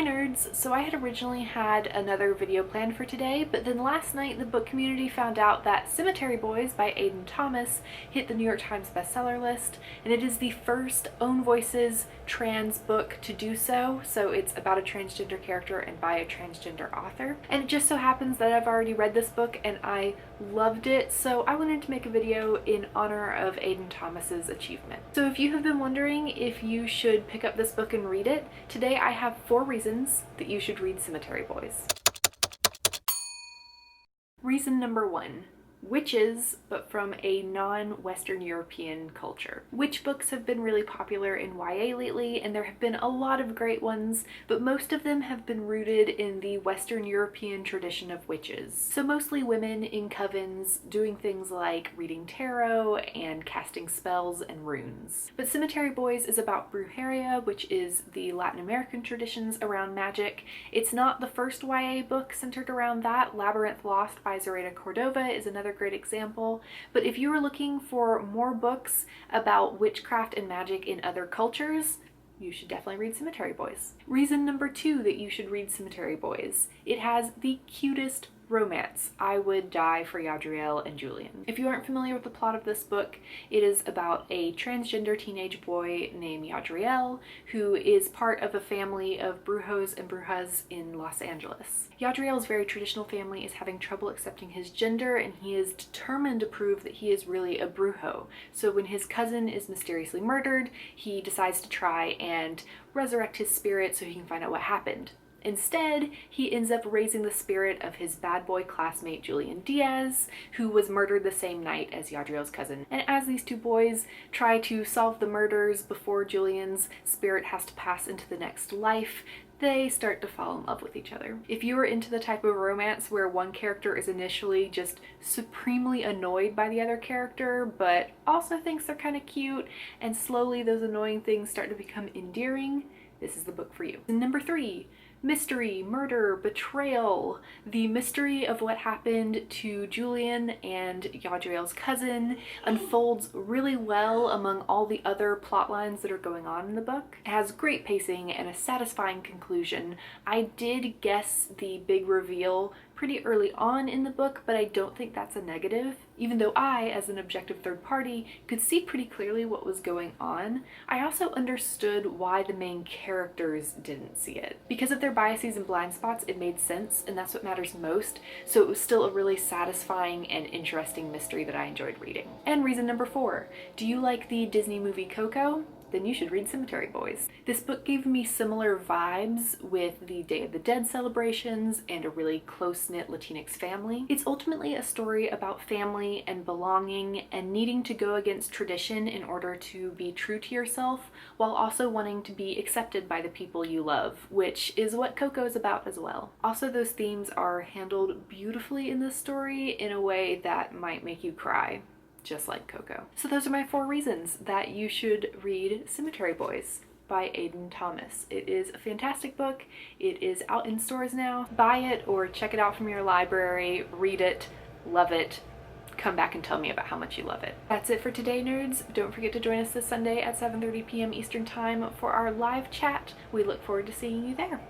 Hi nerds! So I had originally had another video planned for today, but then last night the book community found out that Cemetery Boys by Aiden Thomas hit the New York Times bestseller list, and it is the first Own Voices trans book to do so. So it's about a transgender character and by a transgender author. And it just so happens that I've already read this book and I loved it, so I wanted to make a video in honor of Aiden Thomas's achievement. So if you have been wondering if you should pick up this book and read it, today I have 4 reasons that you should read Cemetery Boys. Reason number 1. Witches, but from a non-Western European culture. Witch books have been really popular in YA lately, and there have been a lot of great ones, but most of them have been rooted in the Western European tradition of witches. So mostly women in covens doing things like reading tarot and casting spells and runes. But Cemetery Boys is about brujeria, which is the Latin American traditions around magic. It's not the first YA book centered around that. Labyrinth Lost by Zoraida Cordova is another great example, but if you are looking for more books about witchcraft and magic in other cultures, you should definitely read Cemetery Boys. Reason number 2 that you should read Cemetery Boys: it has the cutest romance. I would die for Yadriel and Julian. If you aren't familiar with the plot of this book, it is about a transgender teenage boy named Yadriel who is part of a family of brujos and brujas in Los Angeles. Yadriel's very traditional family is having trouble accepting his gender, and he is determined to prove that he is really a brujo. So when his cousin is mysteriously murdered, he decides to try and resurrect his spirit so he can find out what happened. Instead, he ends up raising the spirit of his bad boy classmate Julian Diaz, who was murdered the same night as Yadriel's cousin. And as these two boys try to solve the murders before Julian's spirit has to pass into the next life, they start to fall in love with each other. If you are into the type of romance where one character is initially just supremely annoyed by the other character, but also thinks they're kind of cute, and slowly those annoying things start to become endearing, this is the book for you. And number 3. Mystery, murder, betrayal. The mystery of what happened to Julian and Yadriel's cousin unfolds really well among all the other plot lines that are going on in the book. It has great pacing and a satisfying conclusion. I did guess the big reveal pretty early on in the book, but I don't think that's a negative. Even though I, as an objective third party, could see pretty clearly what was going on, I also understood why the main characters didn't see it. Because of their biases and blind spots, it made sense, and that's what matters most, so it was still a really satisfying and interesting mystery that I enjoyed reading. And reason number 4, do you like the Disney movie Coco? Then you should read Cemetery Boys. This book gave me similar vibes with the Day of the Dead celebrations and a really close-knit Latinx family. It's ultimately a story about family and belonging and needing to go against tradition in order to be true to yourself while also wanting to be accepted by the people you love, which is what Coco is about as well. Also, those themes are handled beautifully in this story in a way that might make you cry, just like Coco. So those are my 4 reasons that you should read Cemetery Boys by Aiden Thomas. It is a fantastic book. It is out in stores now. Buy it or check it out from your library, read it, love it, come back and tell me about how much you love it. That's it for today, nerds. Don't forget to join us this Sunday at 7:30 p.m. Eastern Time for our live chat. We look forward to seeing you there.